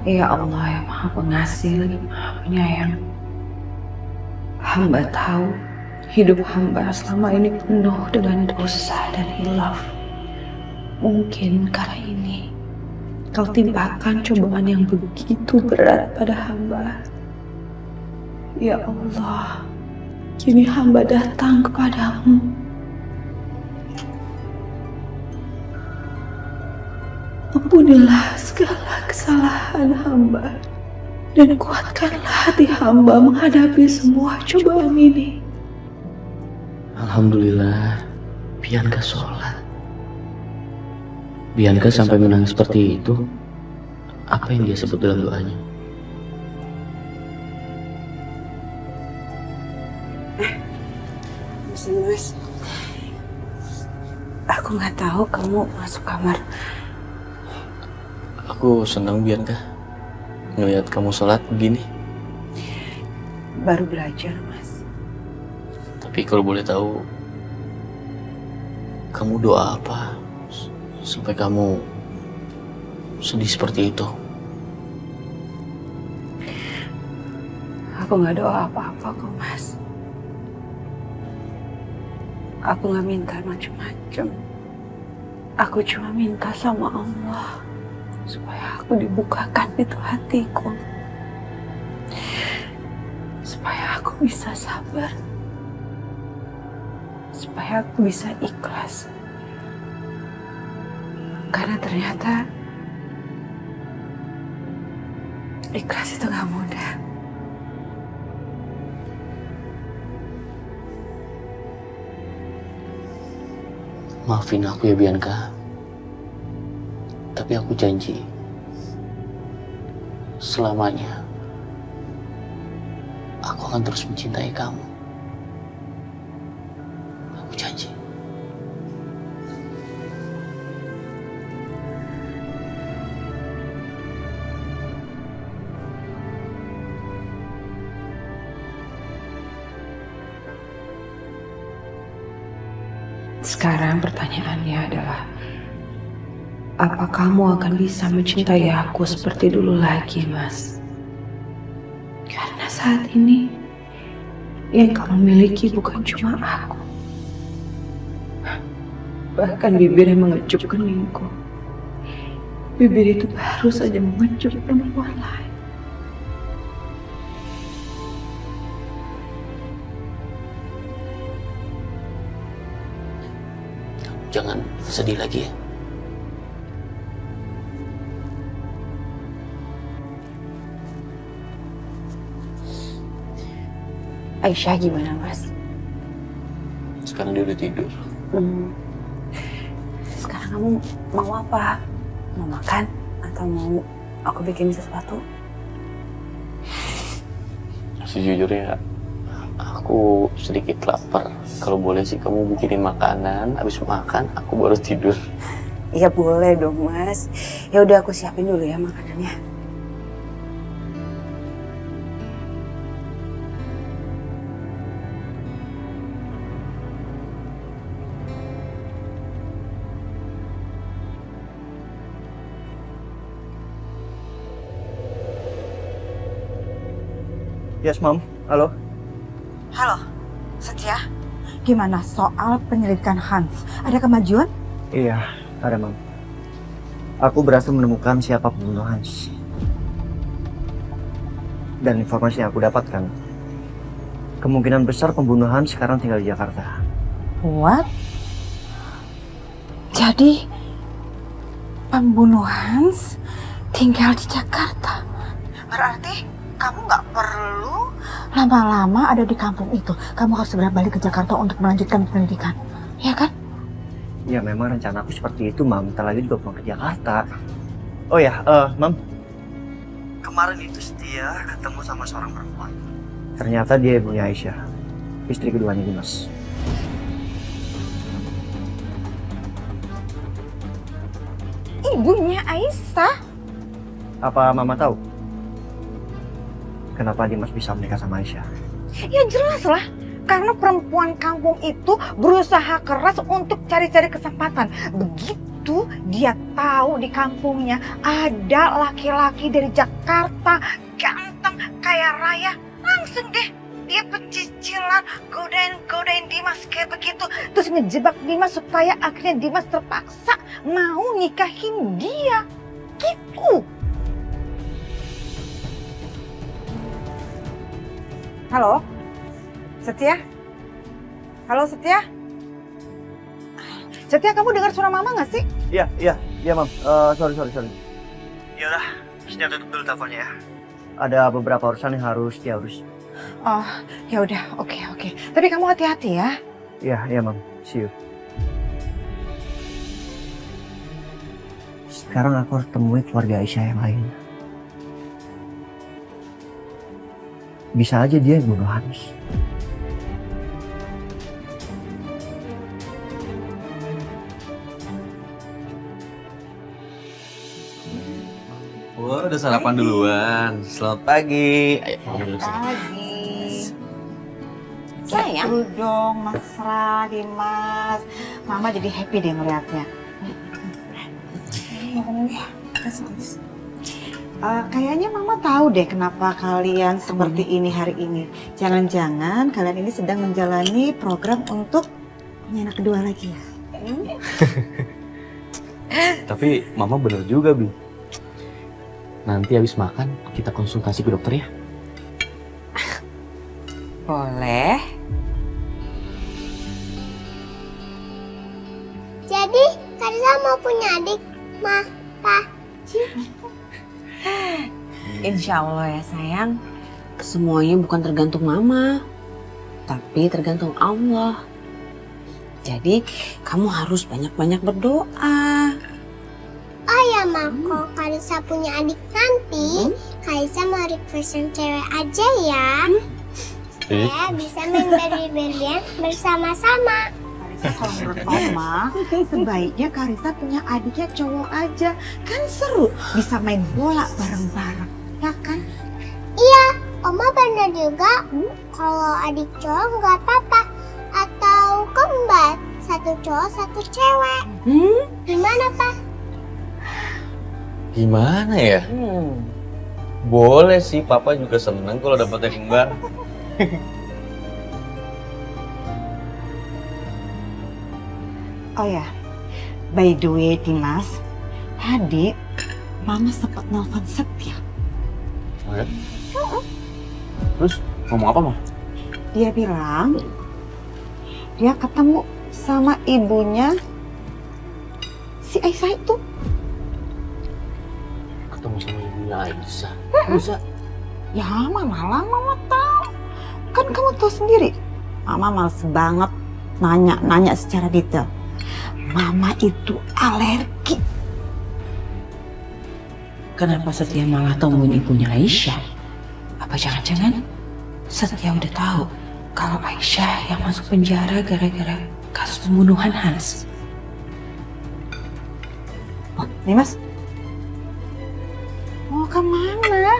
Ya Allah yang Maha Pengasih lagi Maha Penyayang. Hamba tahu hidup hamba selama ini penuh dengan dosa dan hilaf. Mungkin kali ini kau timpakan cobaan yang begitu berat pada hamba. Ya Allah, kini hamba datang kepadamu. Ampunilah segala kesalahan hamba dan kuatkanlah hati hamba menghadapi semua cobaan ini. Alhamdulillah, Bianca sholat. Bianca sampai menangis seperti itu. Apa yang dia sebut dalam doanya? Mas, aku nggak tahu kamu masuk kamar. Aku senang Bianca ngelihat kamu sholat begini. Baru belajar, Mas. Tapi kalau boleh tahu, kamu doa apa sampai kamu sedih seperti itu? Aku nggak doa apa-apa kok, Mas. Aku nggak minta macam-macam. Aku cuma minta sama Allah supaya aku dibukakan pintu hatiku, supaya aku bisa sabar, supaya aku bisa ikhlas. Karena ternyata ikhlas itu gak mudah. Maafin aku ya Bianca. Tapi aku janji selamanya aku akan terus mencintai kamu. Aku janji. Sekarang pertanyaannya adalah, apa kamu akan bisa mencintai aku seperti dulu lagi, Mas? Karena saat ini yang kamu miliki bukan cuma aku, bahkan bibir yang mengecup keningku. Bibir itu baru saja mengecup perempuan lain. Jangan sedih lagi ya. Aisyah gimana, Mas? Sekarang dia udah tidur. Sekarang kamu mau apa? Mau makan? Atau mau aku bikin sesuatu? Sejujurnya aku sedikit lapar. Kalau boleh sih kamu bikinin makanan. Habis makan aku baru tidur. Iya boleh dong, Mas. Ya udah aku siapin dulu ya makanannya. Yes, Mom. Halo. Halo, Setia. Gimana soal penyelidikan Hans? Ada kemajuan? Iya, ada, Mom. Aku berhasil menemukan siapa pembunuh Hans. Dan informasi yang aku dapatkan, kemungkinan besar pembunuh Hans sekarang tinggal di Jakarta. What? Jadi, pembunuh Hans tinggal di Jakarta. Berarti kamu nggak perlu lama-lama ada di kampung itu. Kamu harus segera balik ke Jakarta untuk melanjutkan pendidikan. Ya kan? Ya, memang rencana aku seperti itu, Mam. Ntar lagi juga pulang ke Jakarta. Oh ya, Mam. Kemarin itu Setia ketemu sama seorang perempuan. Ternyata dia ibunya Aisyah, istri keduanya Dimas. Ibunya Aisyah? Apa Mama tahu kenapa Dimas bisa menikah sama Aisyah? Ya jelas lah. Karena perempuan kampung itu berusaha keras untuk cari-cari kesempatan. Begitu itu dia tahu di kampungnya ada laki-laki dari Jakarta ganteng kayak Raya. Langsung deh dia pecicilan godain Dimas kayak begitu. Terus ngejebak Dimas supaya akhirnya Dimas terpaksa mau nikahin dia. Gitu. Halo? Setia? Halo Setia? Setia, kamu dengar suara mama nggak sih? Iya mam. Sorry. Ya udah, Setia tutup dulu teleponnya ya. Ada beberapa urusan yang harus dia urus. Oh, ya udah, oke. Tapi kamu hati-hati ya. Iya mam. See you. Sekarang aku harus temui keluarga Aisyah yang lain. Bisa aja dia yang bunuh Hans. Wah, udah sarapan duluan. Selamat pagi. Ayo, mama duduk sini. Pagi. Sayang. Betul dong, mesra, Dimas. Mama jadi happy deh ngeliatnya. Kayaknya Mama tahu deh kenapa kalian seperti ini hari ini. Jangan-jangan kalian ini sedang menjalani program untuk punya anak kedua lagi ya? Tapi mama bener juga, Bi. Nanti habis makan kita konsultasi ke dokter ya. Boleh. Jadi, Karisa mau punya adik, Ma, Pa. Insya Allah ya sayang. Semuanya bukan tergantung mama, tapi tergantung Allah. Jadi kamu harus banyak-banyak berdoa. Oh ya, Ma, kalau Karisa punya adik nanti, Karisa mau request yang cewek aja ya. Ya, bisa main Barbie-Barbian bersama-sama. Karisa kalau menurut Oma, sebaiknya Karisa punya adiknya cowok aja. Kan seru, bisa main bola bareng-bareng. Ya kan? Iya, Oma benar juga. Kalau adik cowok nggak apa-apa. Atau kembar, satu cowok, satu cewek. Gimana, Pak? Gimana ya? Boleh sih, papa juga seneng kalau dapetnya kembar. Oh ya, by the way Dimas, tadi Mama sempat nelfon Setia. Oh ya? Terus ngomong apa, Ma? Dia bilang dia ketemu sama ibunya si Aisyah itu. Ketemu sama ibunya Aisyah. Bisa? Ya mana Mama tahu. Kan kamu tahu sendiri, Mama males banget nanya secara detail. Mama itu alergi. Kenapa Setia malah temuin ibunya Aisyah? Apa jangan-jangan Setia udah tahu kalau Aisyah yang masuk penjara gara-gara kasus pembunuhan Hans? Oh, Dimas, mau kemana?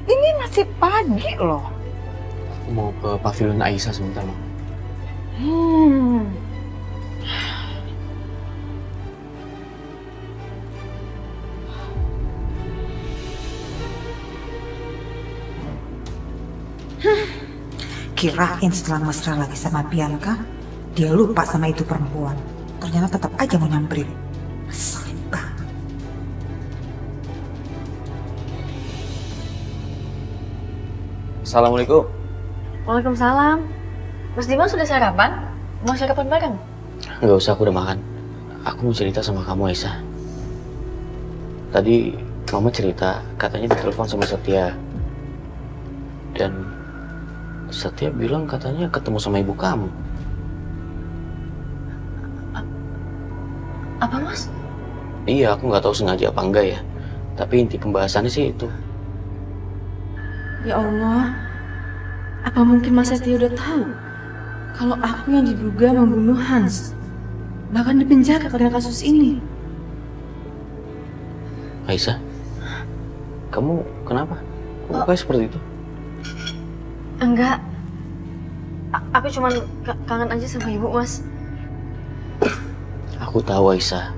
Ini masih pagi loh. Aku mau ke pavilion Aisyah sebentar, Ma. Kirain setelah mesra lagi sama Bianca, dia lupa sama itu perempuan. Ternyata tetap aja mau nyamperin. Ngeselin banget. Assalamualaikum. Waalaikumsalam. Mas Dimas sudah sarapan? Mau sarapan bareng? Nggak usah, aku udah makan. Aku mau cerita sama kamu, Aisyah. Tadi Mama cerita, katanya ditelepon sama Setia. Dan Setia bilang katanya ketemu sama ibu kamu. Apa, Mas? Iya, aku nggak tahu sengaja apa enggak ya. Tapi inti pembahasannya sih itu. Ya Allah, apa mungkin Mas Setia udah tahu kalau aku yang diduga membunuh Hans, bahkan dipenjara karena kasus ini? Aisyah, kamu kenapa? Kok kayak seperti itu? Enggak. Aku cuma kangen aja sama ibu, Mas. Aku tahu, Aisyah.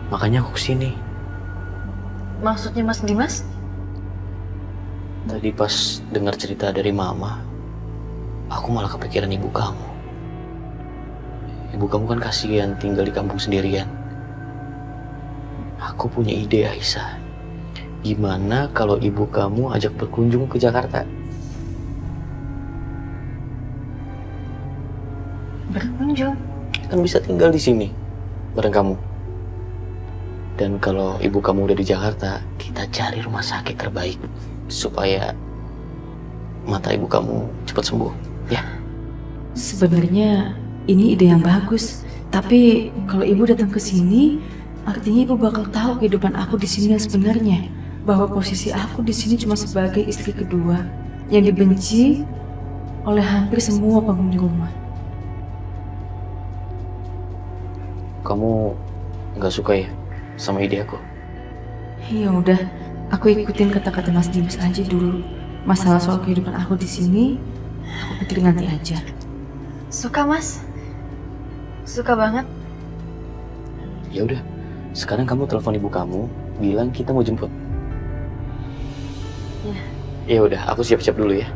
Makanya aku kesini. Maksudnya Mas Dimas? Tadi pas dengar cerita dari Mama, aku malah kepikiran ibu kamu. Ibu kamu kan kasihan tinggal di kampung sendirian. Aku punya ide, Aisyah. Gimana kalau ibu kamu ajak berkunjung ke Jakarta? Berkunjung? Kan bisa tinggal di sini bareng kamu. Dan kalau ibu kamu udah di Jakarta, kita cari rumah sakit terbaik supaya mata ibu kamu cepat sembuh, ya? Sebenarnya ini ide yang bagus. Tapi kalau ibu datang ke sini, artinya ibu bakal tahu kehidupan aku di sini yang sebenarnya. Bahwa posisi aku di sini cuma sebagai istri kedua yang dibenci oleh hampir semua penghuni rumah. Kamu nggak suka ya sama ide aku? Ya udah, aku ikutin kata-kata Mas Dimas aja dulu. Masalah soal kehidupan aku di sini, aku pikirin nanti aja. Suka Mas? Suka banget. Ya udah, sekarang kamu telepon ibu kamu, bilang kita mau jemput. Ya udah, aku siap-siap dulu ya.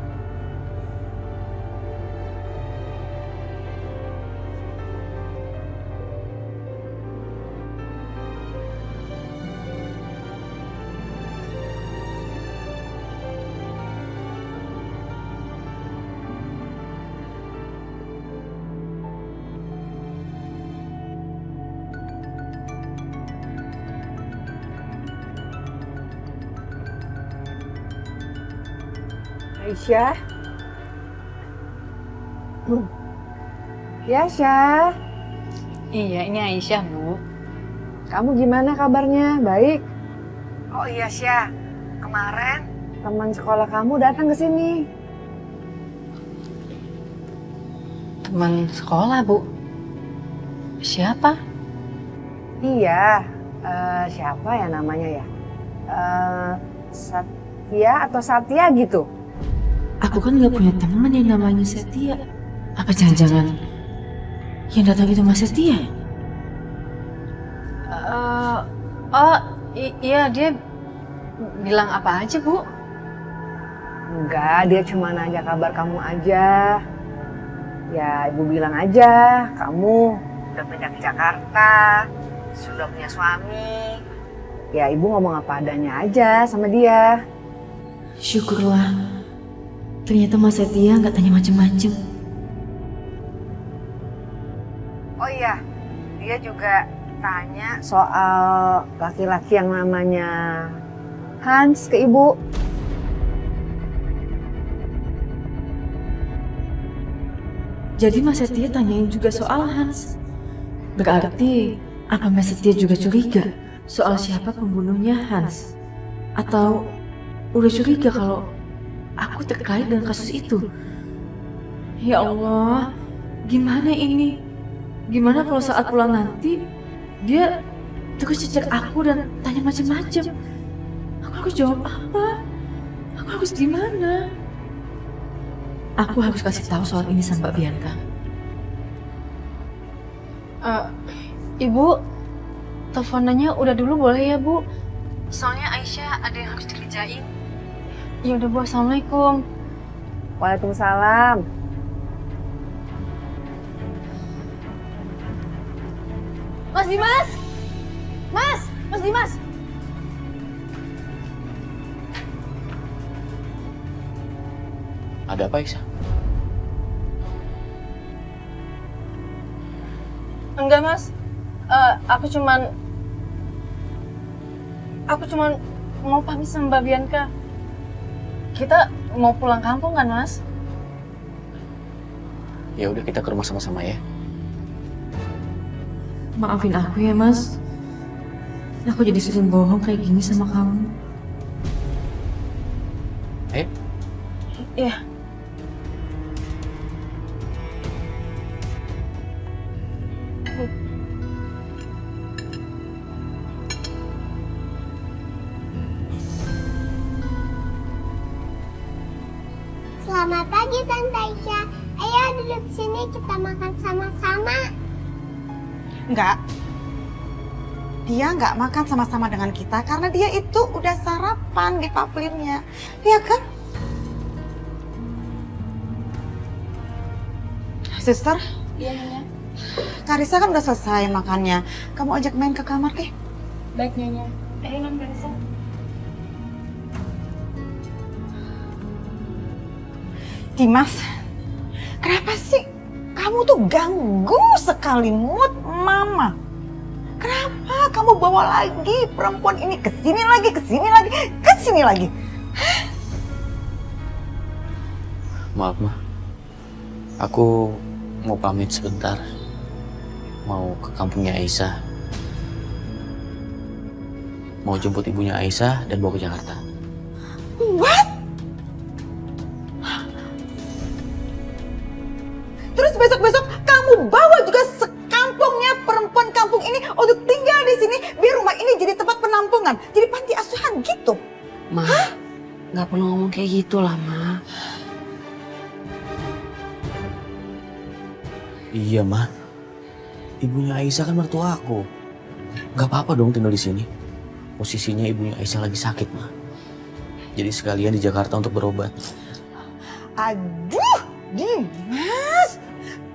Aisyah. Ya, Syah. Iya, ini Aisyah, Bu. Kamu gimana kabarnya? Baik? Oh iya, Syah. Kemarin teman sekolah kamu datang ke sini. Teman sekolah, Bu. Siapa? Iya. Siapa ya namanya ya? Satya atau Satya gitu. Aku kan gak punya teman yang namanya Setia. Apa jangan-jangan yang datang itu Mas Setia? Iya, dia bilang apa aja, Bu? Enggak, dia cuma nanya kabar kamu aja. Ya, ibu bilang aja, kamu udah pindah ke Jakarta, sudah punya suami. Ya, ibu ngomong apa adanya aja sama dia. Syukurlah. Ternyata Mas Setia gak tanya macem-macem. Oh iya, dia juga tanya soal laki-laki yang namanya Hans ke ibu. Jadi Mas Setia tanyain juga soal Hans. Berarti apa Mas Setia juga curiga soal siapa pembunuhnya Hans? Atau udah curiga kalau aku terkait dengan kasus itu? Ya Allah, gimana ini? Gimana kalau saat pulang nanti dia terus cecer aku dan tanya macam-macam? Aku harus jawab apa? Aku harus gimana? Aku harus kasih tahu soal ini sama Mbak Bianca. Ibu, teleponannya udah dulu boleh ya, Bu? Soalnya Aisyah ada yang harus dikerjain. Ya udah, Bu. Assalamualaikum. Waalaikumsalam. Mas Dimas! Mas Dimas! Ada apa, Aisyah? Enggak, Mas. Aku cuman mau pamit sama Mbak Bianca. Kita mau pulang kampung kan, Mas? Ya udah, kita ke rumah sama-sama ya. Maafin aku ya Mas. Aku jadi sering bohong kayak gini sama kamu. Iya. Selamat pagi Tante Aisyah. Ayo duduk sini kita makan sama-sama. Enggak. dia nggak makan sama-sama dengan kita karena dia itu udah sarapan di pavlinnya, ya kan? Suster? Iya, Nyonya. Karissa kan udah selesai makannya. Kamu ajak main ke kamar, Ki. Baik, Nyonya. Non Karissa. Dimas, kenapa sih kamu tuh ganggu sekali mood Mama? Kenapa kamu bawa lagi perempuan ini ke sini lagi, ke sini lagi, ke sini lagi? Maaf, Ma. Aku mau pamit sebentar. Mau ke kampungnya Aisyah. Mau jemput ibunya Aisyah dan bawa ke Jakarta. What? Terus besok-besok kamu bawa juga sekampungnya perempuan kampung ini untuk tinggal di sini biar rumah ini jadi tempat penampungan, jadi panti asuhan gitu. Ma, nggak perlu ngomong kayak gitu lah, Ma. Iya, Ma. Ibunya Aisyah kan mertua aku. Gak apa-apa dong tinggal di sini. Posisinya ibunya Aisyah lagi sakit, Ma. Jadi sekalian di Jakarta untuk berobat. Aduh, Dimas,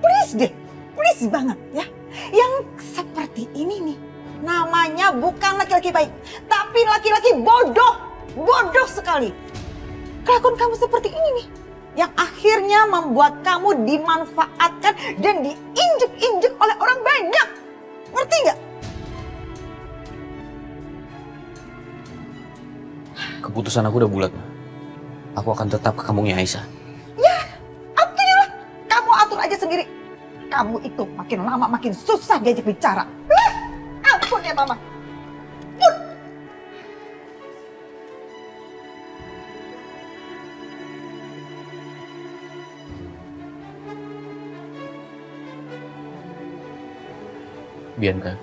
please deh, please banget ya. Yang seperti ini nih, namanya bukan laki-laki baik, tapi laki-laki bodoh, bodoh sekali. Kelakuan kamu seperti ini nih, yang akhirnya membuat kamu dimanfaatkan dan diinjek-injek oleh orang banyak. Ngerti nggak? Keputusan aku udah bulat, Ma. Aku akan tetap ke kampungnya Aisyah. Ya, aturlah. Kamu atur aja sendiri. Kamu itu makin lama makin susah diajak bicara. Ampun ya, Mama. Bianca,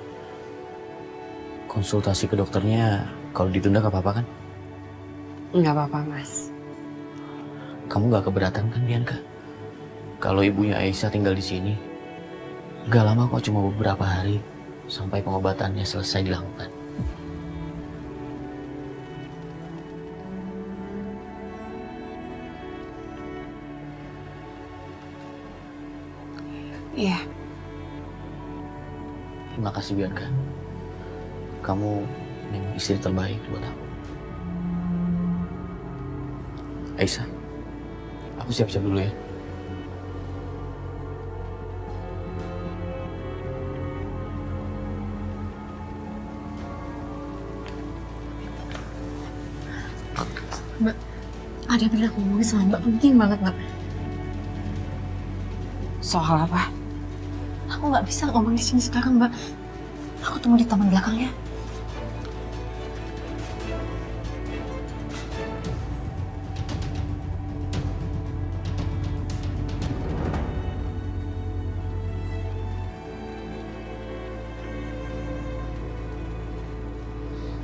konsultasi ke dokternya kalau ditunda gak apa-apa kan? Nggak apa-apa, Mas. Kamu gak keberatan kan, Bianca? Kalau ibunya Aisyah tinggal di sini, gak lama kok, cuma beberapa hari sampai pengobatannya selesai dilakukan. Iya. Terima kasih, Bianca. Kamu memang istri terbaik buat aku. Aisyah, aku siap-siap dulu ya. Mbak, ada yang pengen aku ngomongin sama Mbak, penting banget, Mbak. Soal apa? Aku nggak bisa ngomong di sini sekarang, Mbak. Aku tunggu di taman belakang ya.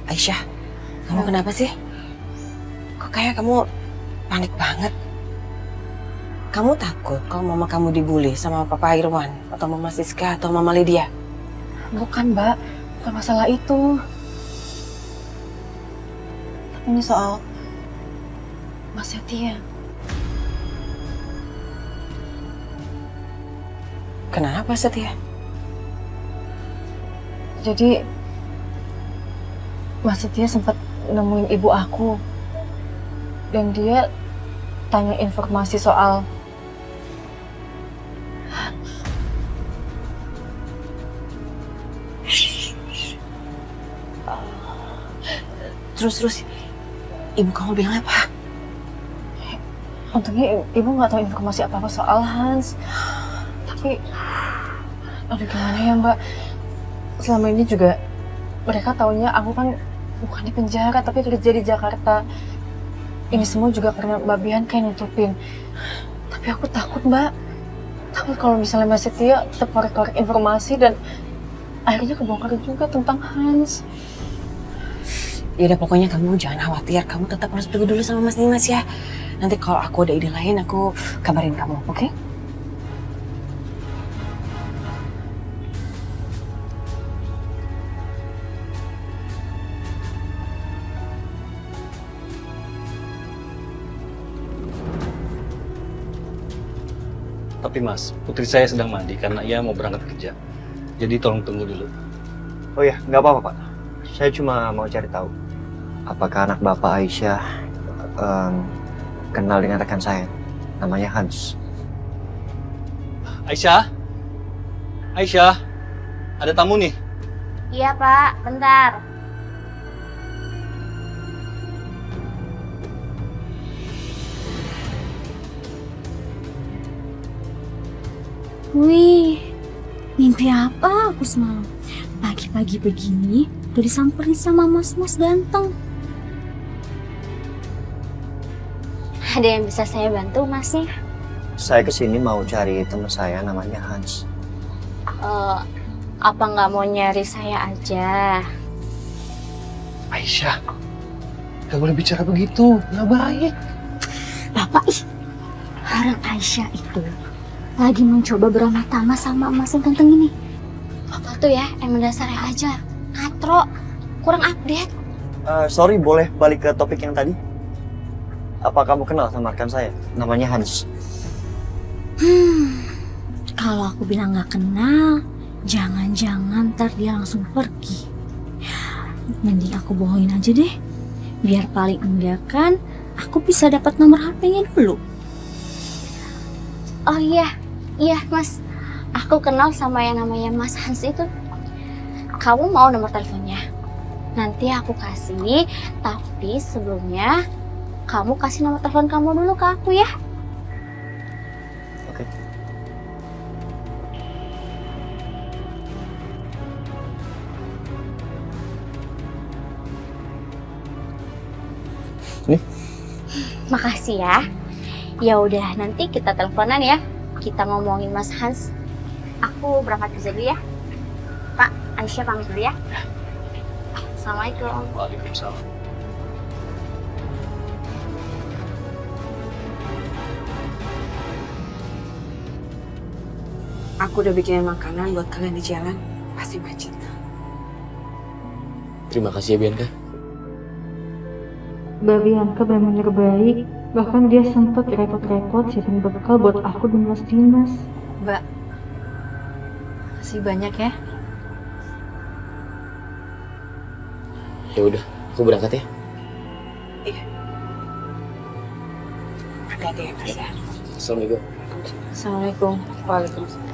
Aisyah, kamu kenapa sih? Kok kayak kamu panik banget? Kamu takut kalau mama kamu dibully sama Papa Irwan atau Mama Siska atau Mama Lydia? Bukan, Mbak. Bukan masalah itu. Tapi ini soal Mas Setia. Kenapa Setia? Jadi Mas Setia sempat nemuin ibu aku. Dan dia tanya informasi soal Terus ibu kamu bilang apa? untungnya ibu nggak tahu informasi apa-apa soal Hans. Tapi aduh gimana ya, Mbak? Selama ini juga mereka taunya aku kan bukan di penjara tapi kerja di Jakarta. Ini semua juga karena Mbak Bianca yang nutupin. Tapi aku takut, Mbak. Takut kalau misalnya Mas Setia tetap korek-korek informasi dan akhirnya kebongkar juga tentang Hans. Ya udah pokoknya kamu jangan khawatir. Kamu tetap harus pergi dulu sama Mas Dimas ya. Nanti kalau aku ada ide lain aku kabarin kamu, oke? Tapi Mas, putri saya sedang mandi karena ia mau berangkat kerja. Jadi tolong tunggu dulu. Oh ya, nggak apa-apa Pak. Saya cuma mau cari tahu, apakah anak Bapak Aisyah kenal dengan rekan saya, namanya Hans. Aisyah? Aisyah? Ada tamu nih. Iya Pak, bentar. Wih, mimpi apa aku semalam? Pagi-pagi begini udah disamperin sama mas-mas ganteng. Ada yang bisa saya bantu masnya? Saya kesini mau cari teman saya namanya Hans. Apa nggak mau nyari saya aja? Aisyah, gak boleh bicara begitu, gak baik. Bapak, orang Aisyah itu lagi mencoba beramah tamah sama emas yang ganteng ini. Bapak tuh ya emang dasarnya aja katro, kurang update. Sorry, boleh balik ke topik yang tadi? Apa kamu kenal sama rekan saya? Namanya Hans. Kalau aku bilang nggak kenal, jangan-jangan ntar dia langsung pergi. Mending aku bohongin aja deh, biar paling enggak kan aku bisa dapat nomor HP-nya dulu. Oh iya Mas, aku kenal sama yang namanya Mas Hans itu. Kamu mau nomor teleponnya? Nanti aku kasih, tapi sebelumnya kamu kasih nomor telepon kamu dulu ke aku ya. Oke. Nih. Makasih ya. Ya udah, nanti kita teleponan ya. Kita ngomongin Mas Hans. Aku berangkat kerja dulu ya. Pak, Aisyah pamit dulu ya. Assalamualaikum. Waalaikumsalam. Aku udah bikinin makanan buat kalian di jalan. Pasti macet. Terima kasih ya Bianca. Mbak Bianca benar-benar baik. Bahkan dia sempat repot-repot siapin bekal buat aku dan Mas Dimas. Mbak, makasih banyak ya. Ya udah, aku berangkat ya. Hati-hati ya Mas ya. Assalamualaikum. Assalamualaikum. Waalaikumsalam.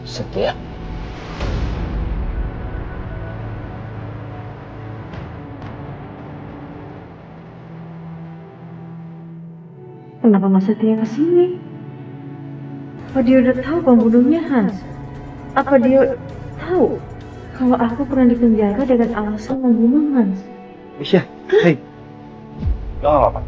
Setia. Kenapa Mas Setia kesini? Apa dia udah tahu pembunuhnya Hans? Apa dia tahu kalau aku pernah dipenjara dengan alasan membunuh Hans? Aisyah, hei. Gak apa-apa.